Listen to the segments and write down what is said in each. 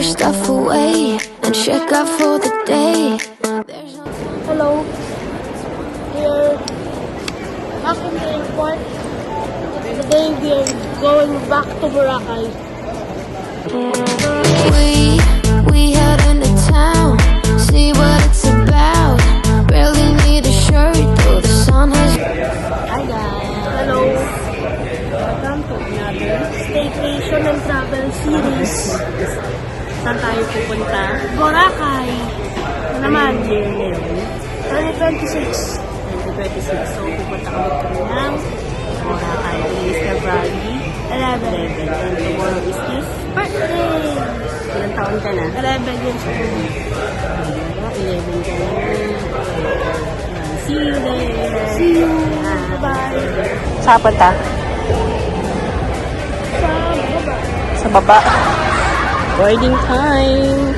your stuff away and check out for the day. Hello. We're back in the airport. Today we are going back to Boracay. We head into town, see what it's about. Barely need a shirt though the sun has. Hi guys. Hello. Welcome to another staycation and travel series. Saan tayo pupunta? Boracay. Ano naman? Year ngayon, 2026. 2026. So, pupunta kami ng Boracay. Today is February 11. And tomorrow is his Birthday! ilang taon ka na? 11 years old. 11 ka na. See you there. See you. Bye-bye. Saan punta? Sa baba. Boarding time.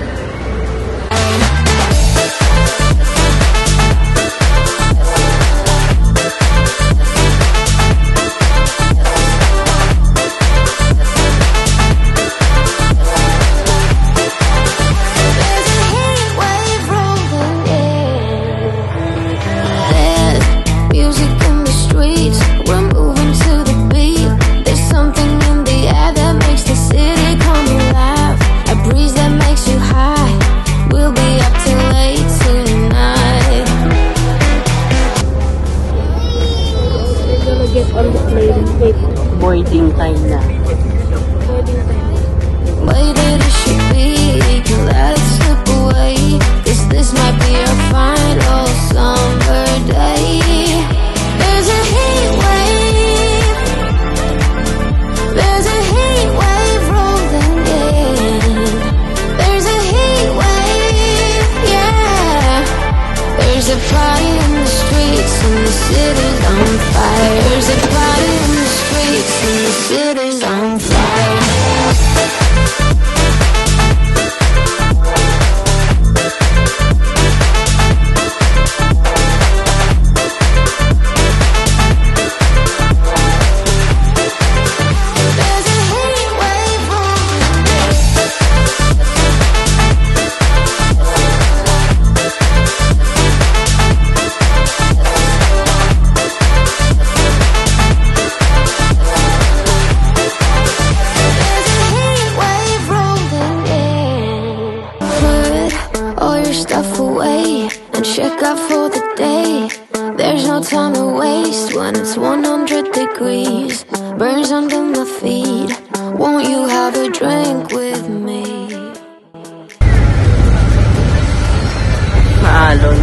Boarding time na. Way that it should be, can let it slip away. This might be our final summer day. There's a heat wave. There's a heat wave rolling in. There's a heat wave, yeah. There's a party in the streets and the city's on fire. There's a party in the streets and the city's on fire. Stuff away and check out for the day. There's no time to waste when it's 100 degrees. Burns under my feet. Won't you have a drink with me? Maalon.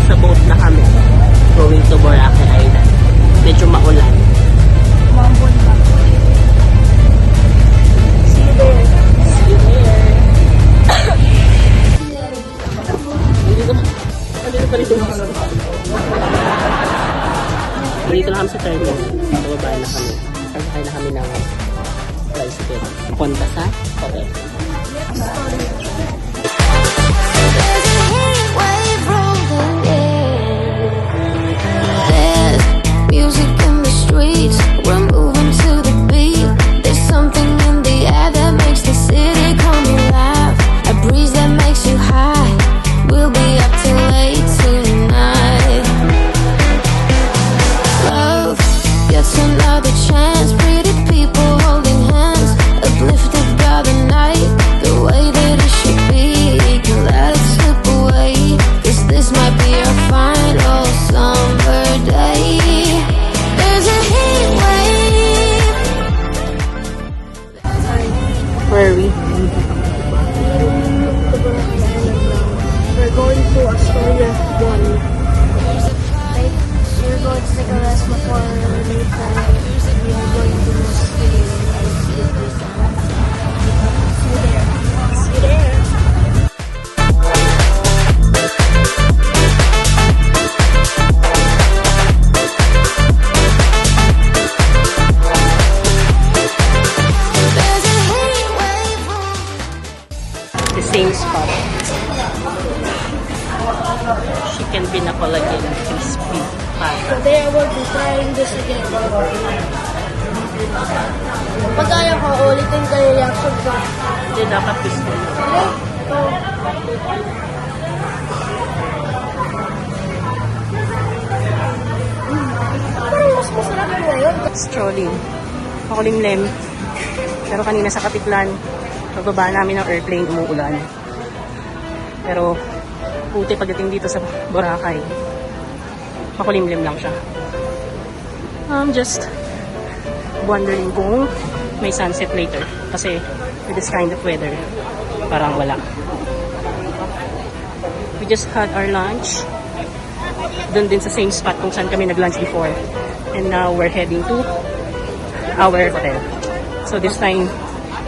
Sa boat na kami. Going to Boracay Island. Medyo maulan. Mambon ba? See you there. See you there. Dito pa rin. Dito na kami sa terminal. Bababa na kami. Pagkakay na kami ng tricycle. Punta sa hotel. Music in the streets, we're moving to the beat. There's something in the air that makes the city come alive. A breeze that makes you high. We'll be up till late tonight. Love gets another chance. Pretty people holding hands, uplifted by the night. The way that it should this again. Pag kaya ko, ulitin ko yung reaction ko. Hindi, dapat gusto. Okay? So, parang mas masarap yung ngayon. Strolling. Makulimlim. Pero kanina sa Katiklan, pagbaba namin ng airplane, umuulan. Pero, puti pagdating dito sa Boracay, makulimlim lang siya. I'm just wondering kung may sunset later. Kasi, with this kind of weather, parang wala. We just had our lunch. Doon din sa same spot kung saan kami nag-lunch before. And now, we're heading to our hotel. So this time,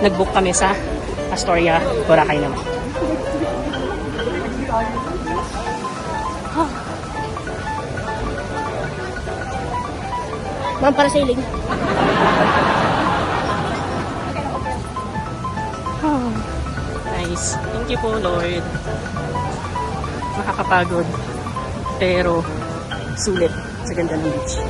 nag-book kami sa Astoria, Boracay naman. Ma'am, para sailing. Nice. Thank you po, Lord. Nakakapagod. Pero, sulit sa ganda ng beach.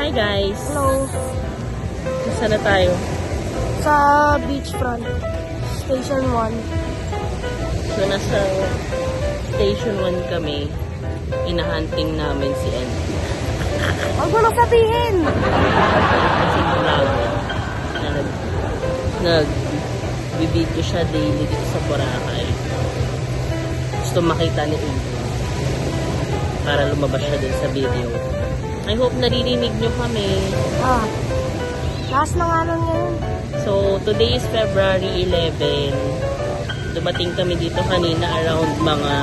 Hi guys! Hello. Saan na tayo? Sa beachfront. Station 1. So, nasa Station 1 kami. Inahunting namin si Andy. Huwag mo nang sabihin! Kasi vlog na nag-video siya daily dito sa Boracay. Gusto makita ni Andy para lumabas siya din sa video. I hope naririnig nyo kami. Last na nga lang yun. So, today is February 11. Dumating kami dito kanina around mga,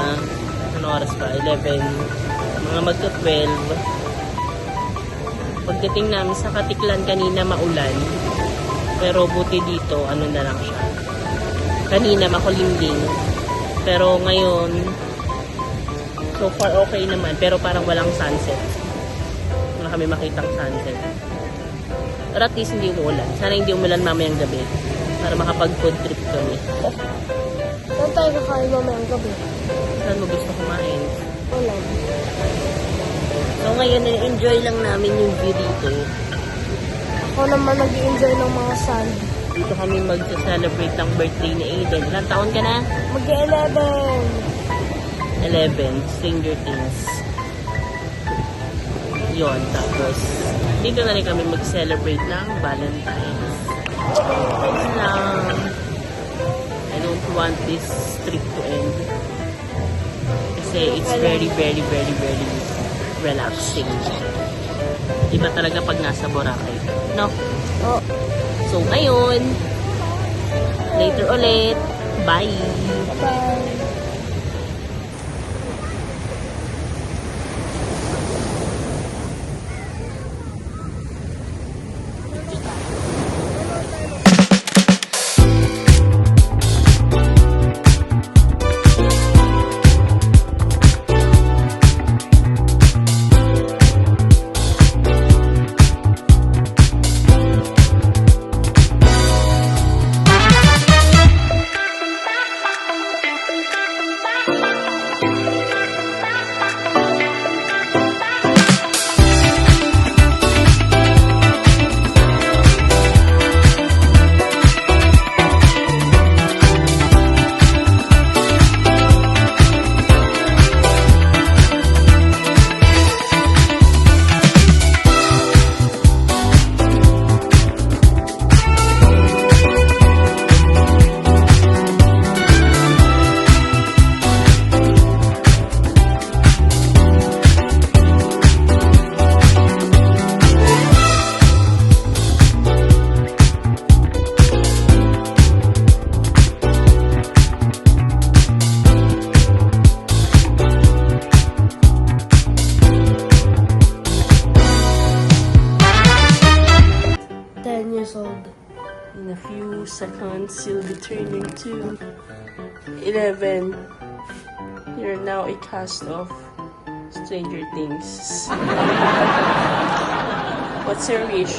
ano oras pa? 11. Mga magto-12. Pagdating namin sa Katiklan kanina maulan. Pero buti dito, ano na lang siya. Kanina makulimlim. Pero ngayon, so far okay naman. Pero parang walang sunset. Wala kami makitang sunset. Pero at least hindi umuulan. Sana hindi umulan mamayang gabi. Para makapag-food trip kami. Saan tayo kakain mamayang gabi? Saan mo gusto kumain? Wala. So ngayon, enjoy lang namin yung view dito. Ako naman nag-i-enjoy ng mga sun. Dito kami mag-celebrate ng birthday ni Aiden. Ilang taon ka na? Mag-11. 11. Stranger Things. Yon, tapos dito na rin kami mag-celebrate ng Valentine's. Thanks lang. I don't want this trip to end. Kasi it's very, very, very, very relaxing. Iba talaga pag nasa Boracay. No? Oh. So, ngayon, later ulit. Bye! Bye. In a few seconds, you'll be turning to 11. You're now a cast of Stranger Things. What's your wish?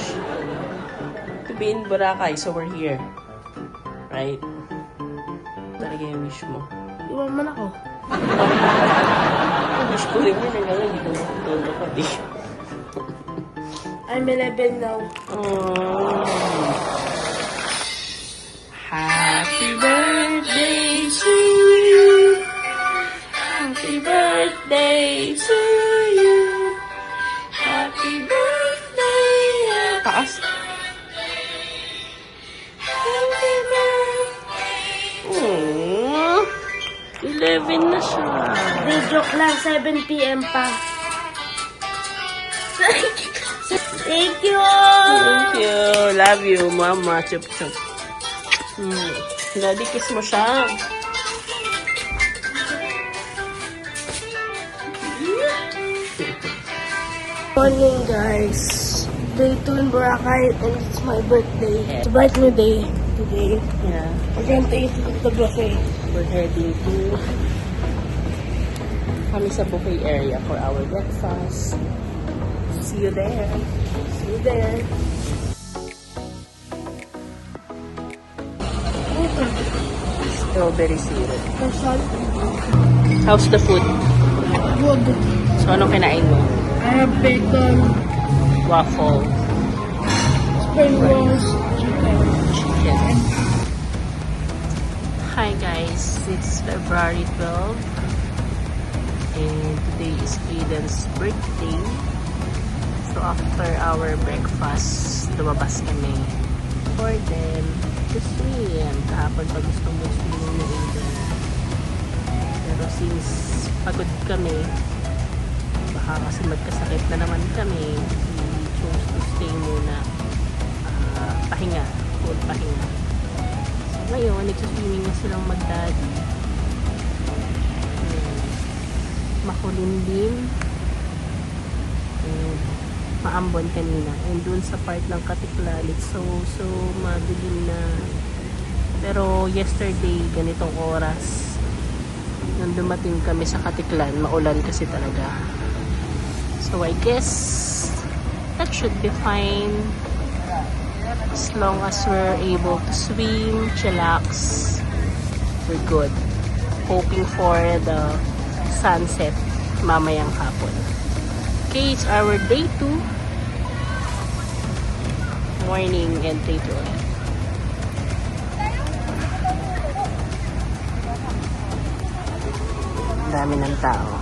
To be in Boracay, so we're here. Right? Talaga yung wish mo. Iwan man ako. Wish ko rin yun. Hanggang hindi ko matutupad eh. I'm 11 now. Oh. Happy birthday to you. Happy birthday to you. Happy birthday. Taas. Happy birthday. Oh. 11 na siya. Di joke lang, 7 p.m. pa. Thank you! Thank you. Love you, mama. Chup chup. Daddy, kiss mo siya. Morning guys. Day 2 in Boracay and it's my birthday. It's a bright new day today. Yeah. We're going to eat at the buffet. We're heading to kami sa buffet area for our breakfast. See you there. See you there. Strawberry syrup. Person, How's the food? good. So, anong kinain mo? I have bacon, Waffle. spring rolls, chicken. Chicken. Hi guys, it's February 12 and today is Aiden's birthday. So after our breakfast, lumabas kami for them to swim. Kahapon pa gusto mo swimming ni Aiden. Pero since pagod kami, baka kasi magkasakit na naman kami, we chose to stay muna. Pahinga, full pahinga. So ngayon, nagsaswimming na silang mag-daddy. Makulimlim. Maambon kanina. And dun sa part ng Katiklan, it's so madilim na. Pero yesterday, ganitong oras, nung dumating kami sa Katiklan, maulan kasi talaga. So I guess that should be fine. As long as we're able to swim, chillax, we're good. Hoping for the sunset mamayang hapon. Okay, it's our day 2. Morning and day 2 ulit. Ang dami ng tao.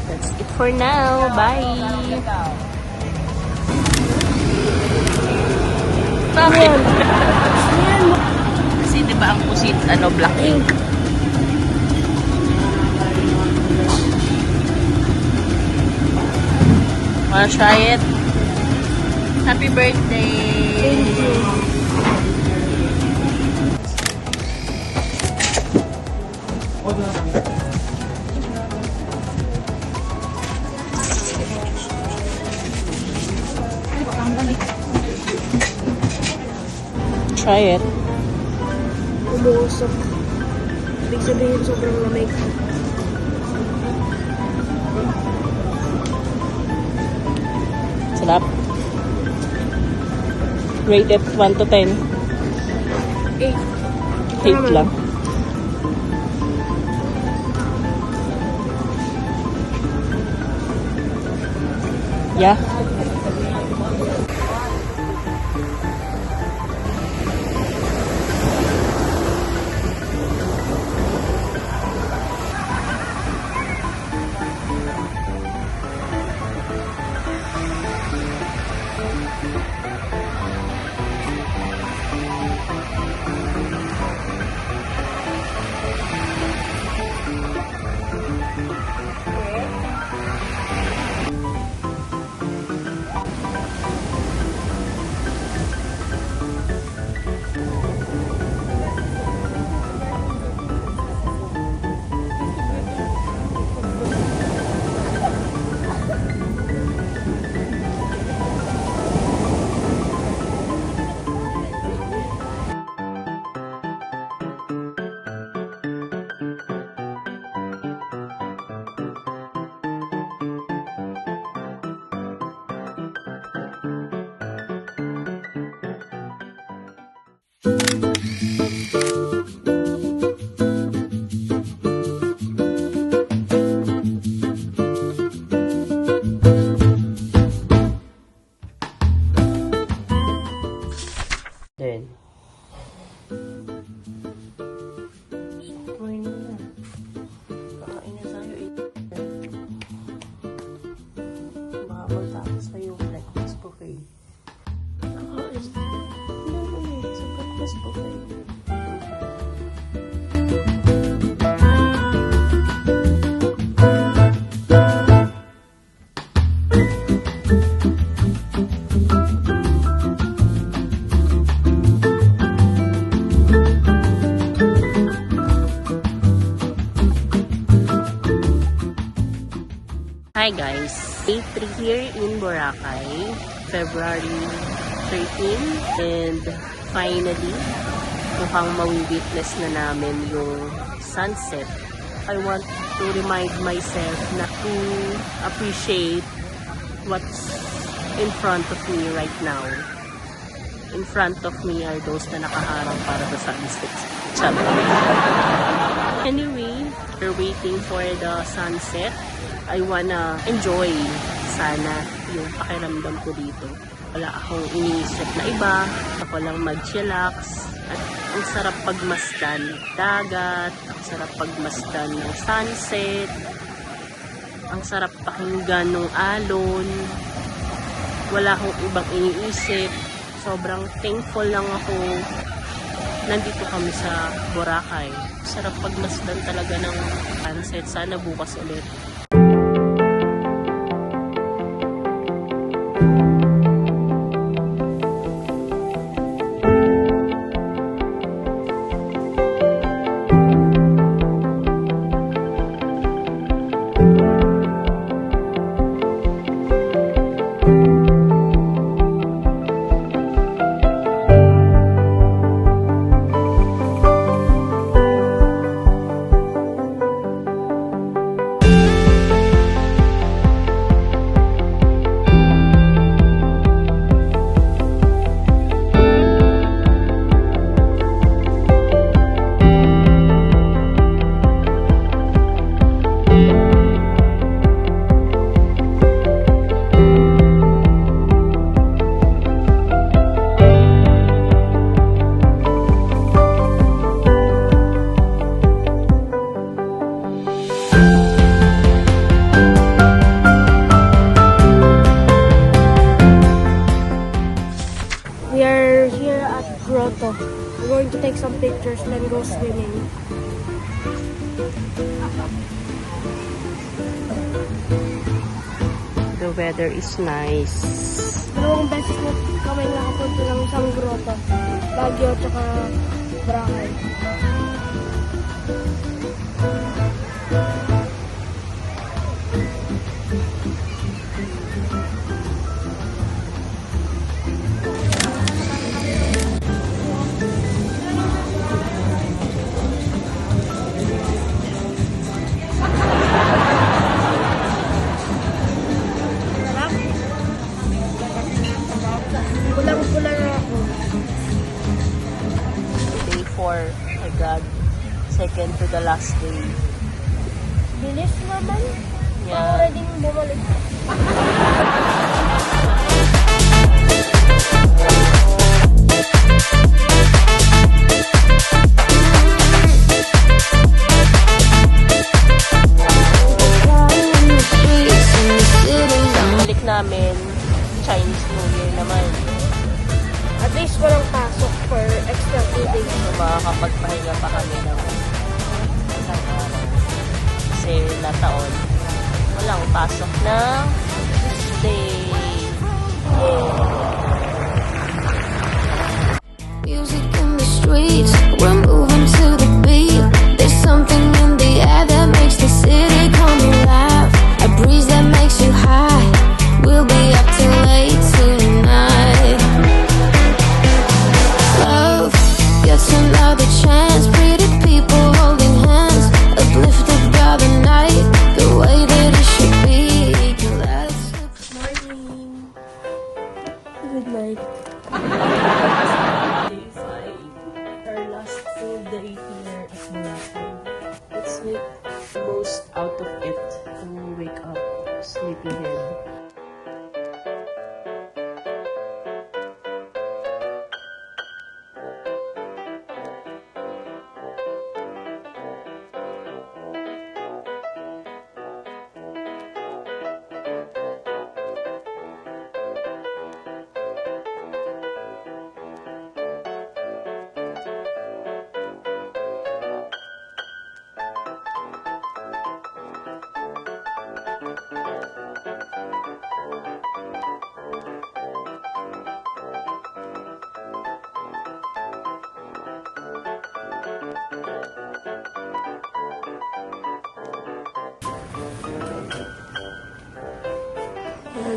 That's it for now. Bye! Bakit? Kasi diba ang pusit, black ink? Wanna try it? Happy birthday! Thank you. Try it. Umuusok. Ibig sabihin sobrang lamig. Sarap. Rated 1 to 10. 8. 8 lang. Yeah. table, tapos tayo breakfast buffet. Sa breakfast buffet. Hi guys, day 3 here in Boracay, February 13, and finally, mukhang mawi-witness na namin yung sunset. I want to remind myself na to appreciate what's in front of me right now. In front of me are those na nakaharang para sa sunset. Anyway, we're waiting for the sunset. I wanna enjoy sana yung pakiramdam ko dito. Wala akong iniisip na iba. Ako lang mag-chillax. At ang sarap pagmasdan ng dagat. Ang sarap pagmasdan ng sunset. Ang sarap pakinggan ng alon. Wala akong ibang iniisip. Sobrang thankful lang ako. Nandito kami sa Boracay. Sarap pagmasdan talaga ng sunset. Sana bukas ulit. We are here at Grotto. We're going to take some pictures, then go swimming. The weather is nice. Dalawang beses na kami nakapunta ng isang grotto. Baguio at saka Boracay. Pulang-pula na ako. Day 4. My God. Second to the last day. Bilis naman. Yeah. Already bumalik. Balik namin, Chinese New Year naman. At least walang pasok for extra 2 days. So makakapagpahinga pa kami ng isang araw. Kasi na taon, walang pasok na Tuesday. Music in the streets, we're moving to the beat. There's something in the air that makes the city come alive. A breeze that makes you high. We'll be up till late tonight. Love gets another chance. Pretty people holding hands, uplifted by the night, the way that it should be. Morning. Good night. Day 5. Our last full day here at Boracay. Let's make the most out of it to wake up sleepyhead.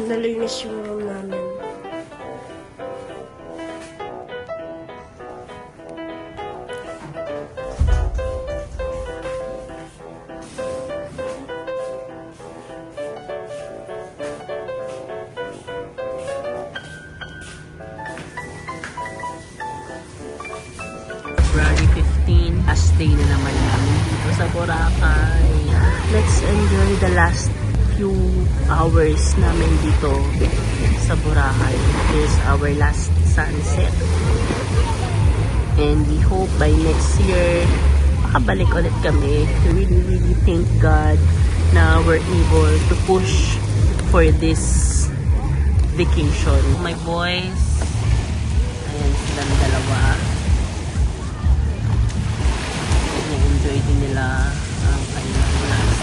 nalinis yung room namin. February 15, last day na naman namin dito sa Boracay. Let's enjoy the last few hours namin dito sa Boracay. This is our last sunset. And we hope by next year, makabalik ulit kami. We really thank God na we're able to push for this vacation. My boys, ayan silang dalawa. Na-enjoy din nila ang kanilang last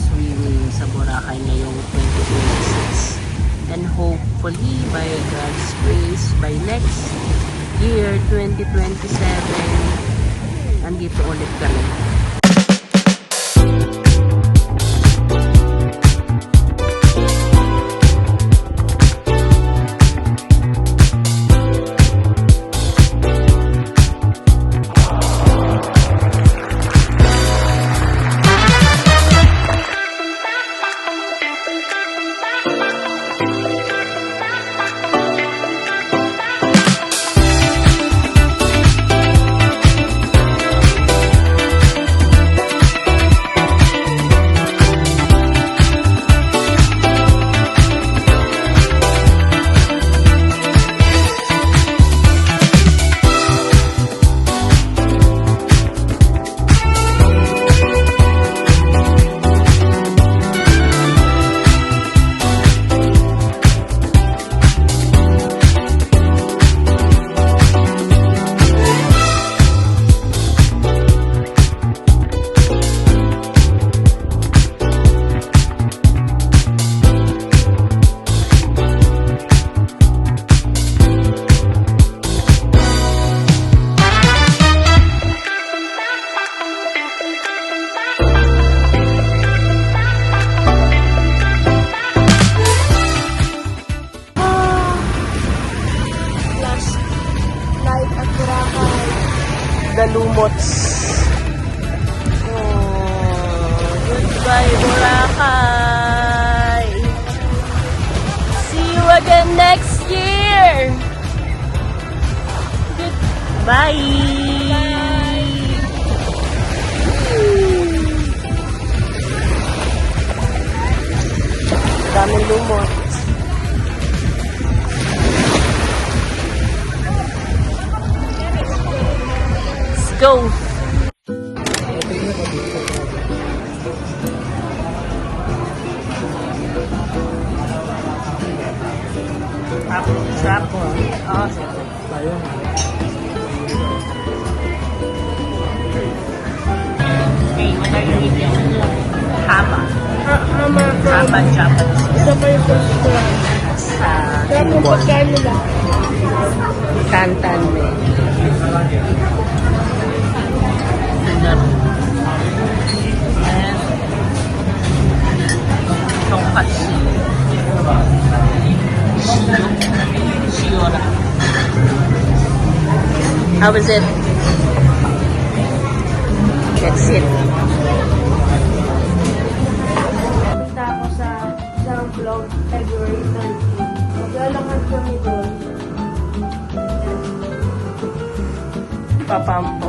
swimming sa Boracay ngayong 2026. And hopefully, by God's grace, by next year, 2027, andito ulit kami. The Lumots. Oh, goodbye Boracay. See you again next year. Goodbye. Daming lumot. Go! Trap ko. Tayo. Hey, what are you eating? Hama. Hama Japanese. Ito pa yung restaurant. Sa Sarap yung Kimbon. pagkain nila. Kantan me. And tonkatsu. Shiora. How was it? That's it. Punta ako sa isang vlog February 13. Maglalakad kami doon. Papampo.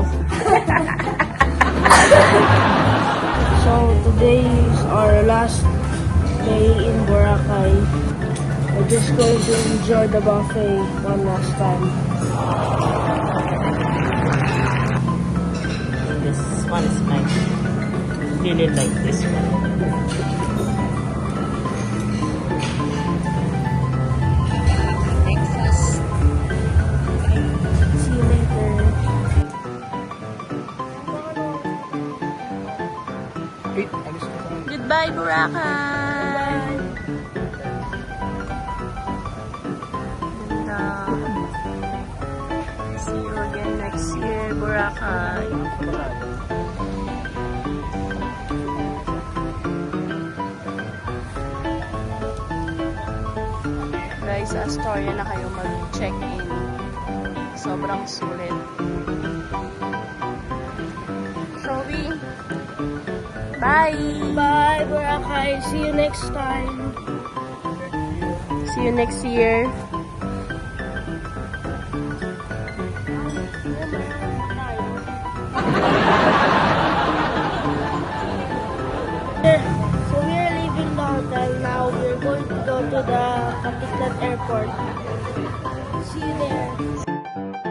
So today is our last day in Boracay. We're just going to enjoy the buffet one last time. This one is nice. Really like this one. Texas. See you later. Goodbye, Boracay! Ganda. See you again next year, Boracay. sa Astoria na kayo mag-check-in. Sobrang sulit. Showing. Bye! Bye, Boracay. See you next time. See you next year. So we're leaving the hotel now. We're going to go to the Katiklan Airport. See you there.